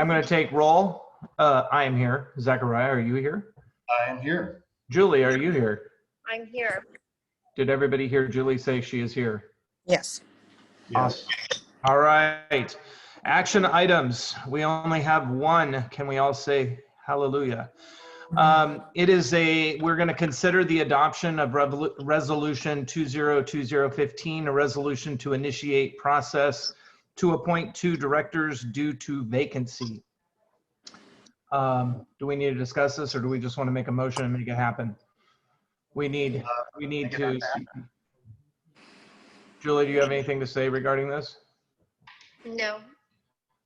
I'm going to take roll. I am here. Zachariah, are you here? I am here. Julie, are you here? I'm here. Did everybody hear Julie say she is here? Yes. Yes. All right. Action items. We only have one. Can we all say hallelujah? We're going to consider the adoption of resolution 202015, a resolution to initiate process to appoint 2 directors due to vacancy. Do we need to discuss this, or do we just want to make a motion and make it happen? We need to. Julie, do you have anything to say regarding this? No.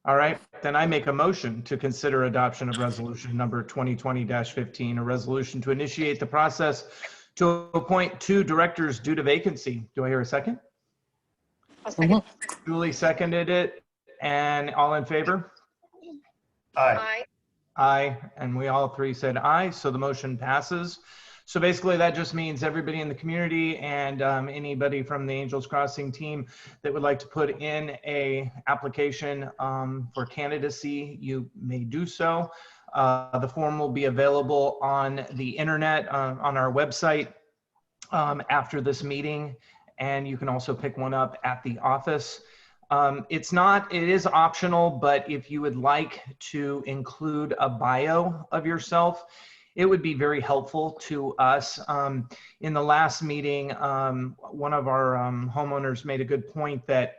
All right, then I make a motion to consider adoption of resolution number 2020-15, a resolution to initiate the process to appoint 2 directors due to vacancy. Do I hear a second? I'll second. Julie seconded it, and all in favor? Aye. Aye. Aye, and we all 3 said aye, so the motion passes. So basically that just means everybody in the community and anybody from the Angels Crossing team that would like to put in a application for candidacy, you may do so. The form will be available on the internet, on our website after this meeting, and you can also pick one up at the office. It is optional, but if you would like to include a bio of yourself, it would be very helpful to us. In the last meeting, one of our homeowners made a good point that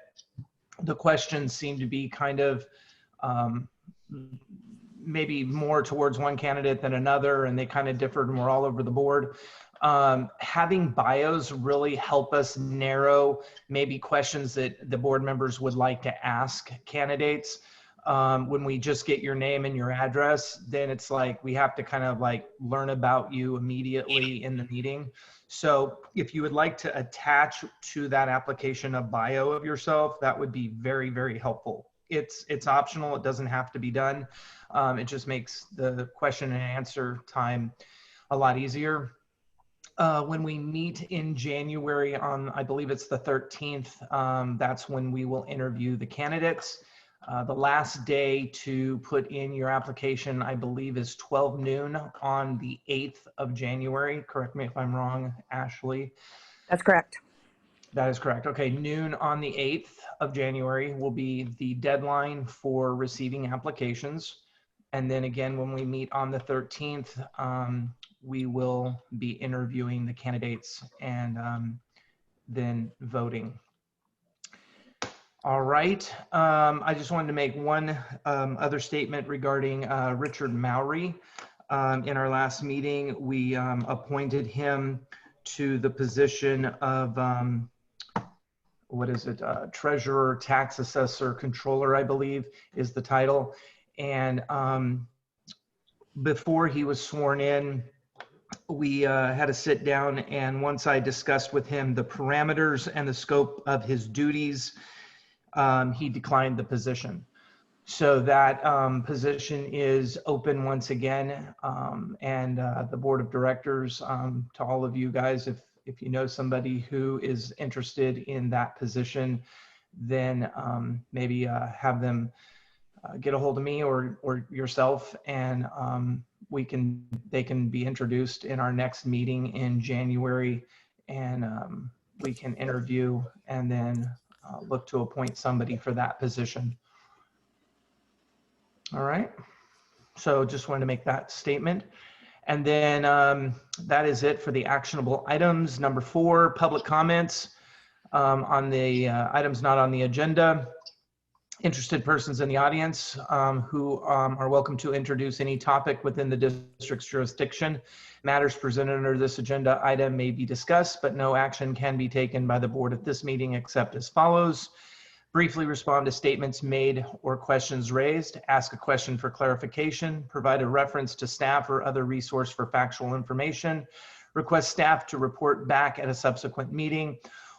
the questions seem to be kind of maybe more towards one candidate than another, and they kind of differed and were all over the board. Having bios really help us narrow maybe questions that the board members would like to ask candidates. When we just get your name and your address, then it's like we have to kind of like learn about you immediately in the meeting. So if you would like to attach to that application a bio of yourself, that would be very, very helpful. It's optional. It doesn't have to be done. It just makes the question and answer time a lot easier. When we meet in January on, I believe it's the 13th, that's when we will interview the candidates. The last day to put in your application, I believe, is 12 noon on the 8th of January. Correct me if I'm wrong, Ashley. That's correct. That is correct. Okay, noon on the 8th of January will be the deadline for receiving applications. And then again, when we meet on the 13th, we will be interviewing the candidates and then voting. All right. I just wanted to make one other statement regarding Richard Mowry. In our last meeting, we appointed him to the position of, treasurer, tax assessor, controller, I believe is the title. And before he was sworn in, we had a sit down, and once I discussed with him the parameters and the scope of his duties, he declined the position. So that position is open once again. And the board of directors, to all of you guys, if you know somebody who is interested in that position, then maybe have them get a hold of me or yourself, and they can be introduced in our next meeting in January, and we can interview and then look to appoint somebody for that position. All right. So just wanted to make that statement. And then that is it for the actionable items. Number 4, public comments on the items not on the agenda. Interested persons in the audience who are welcome to introduce any topic within the district's jurisdiction. Matters presented under this agenda item may be discussed, but no action can be taken by the board at this meeting except as follows. Briefly respond to statements made or questions raised, ask a question for clarification, provide a reference to staff or other resource for factual information, request staff to report back at a subsequent meeting,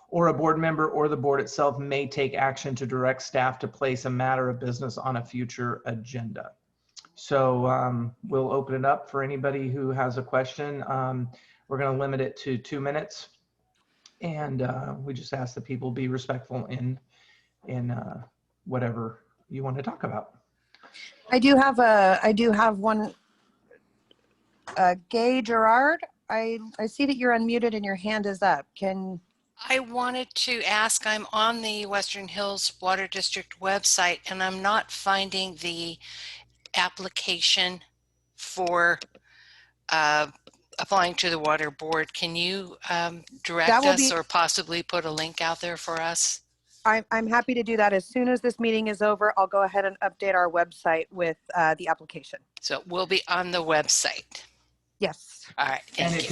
or a board member or the board itself may take action to direct staff to place a matter of business on a future agenda. So we'll open it up for anybody who has a question. We're going to limit it to 2 minutes, and we just ask that people be respectful in whatever you want to talk about. I do have one. Gay Gerard, I see that you're unmuted and your hand is up. I wanted to ask, I'm on the Western Hills Water District website and I'm not finding the application for applying to the water board. Can you direct will us be- or possibly put a link out there for us? I'm happy to do that. As soon as this meeting is over, I'll go ahead and update our website with the application. So it will be on the website. Yes. All right, And thank you.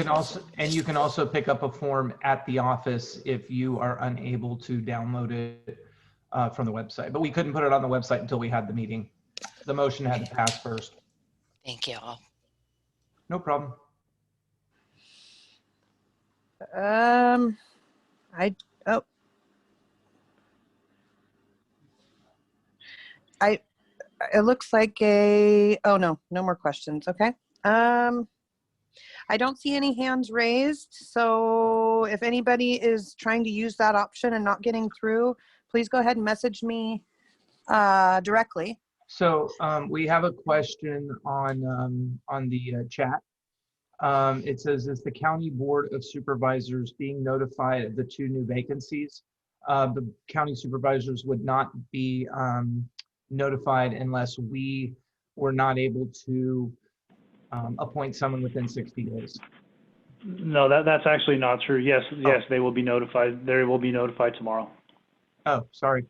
you can also pick up a form at the office if you are unable to download it from the website. But we couldn't put it on the website until we had the meeting. The motion had to pass first. Thank you all. No problem. It looks like oh no more questions. Okay. I don't see any hands raised. So if anybody is trying to use that option and not getting through, please go ahead and message me directly. So we have a question on the chat. It says, is the County Board of Supervisors being notified of the 2 new vacancies? The county supervisors would not be notified unless we were not able to appoint someone within 60 days. No, that's actually not true. Yes, they will be notified. They will be notified tomorrow. Oh, sorry.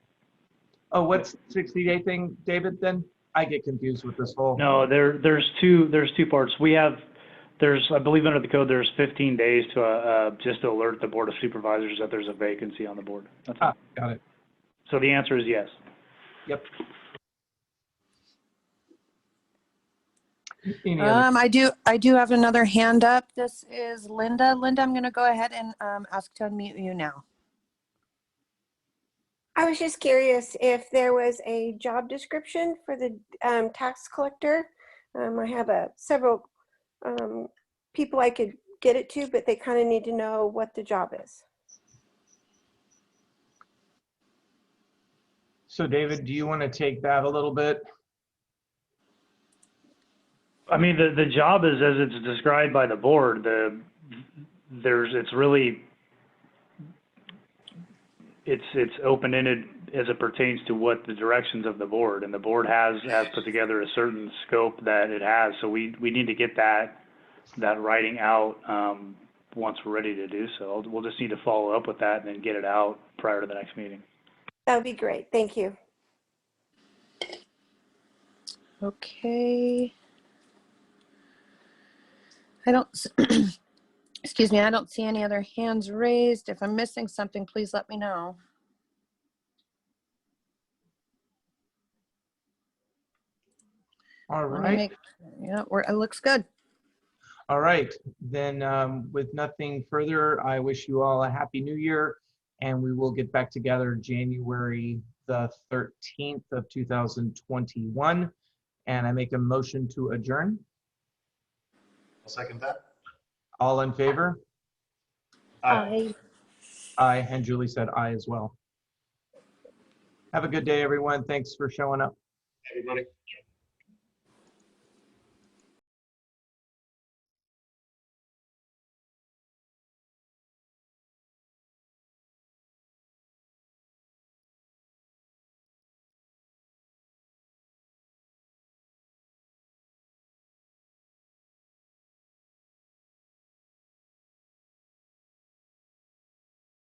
Oh, what's 60-day thing, David, then? I get confused with this whole. No, there's two parts. I believe under the code, there's 15 days to just to alert the Board of Supervisors that there's a vacancy on the board. That's all. Got it. So the answer is yes. Yep. Any other- I do have another hand up. This is Linda. Linda, I'm going to go ahead and ask to unmute you now. I was just curious if there was a job description for the tax collector. I have several people I could get it to, but they kind of need to know what the job is. So David, do you want to take that a little bit? I mean, the job is as it's described by the board. It's open-ended as it pertains to what the directions of the board, and the board has put together a certain scope that it has. So we need to get that writing out once we're ready to do so. We'll just need to follow up with that and then get it out prior to the next meeting. That would be great. Thank you. Okay. I don't, excuse me, I don't see any other hands raised. If I'm missing something, please let me know. All right. It looks good. All right. Then with nothing further, I wish you all a happy new year, and we will get back together January the 13th of 2021. And I make a motion to adjourn. I'll second that. All in favor? Aye. Aye, and Julie said aye as well. Have a good day, everyone. Thanks for showing up. Everybody.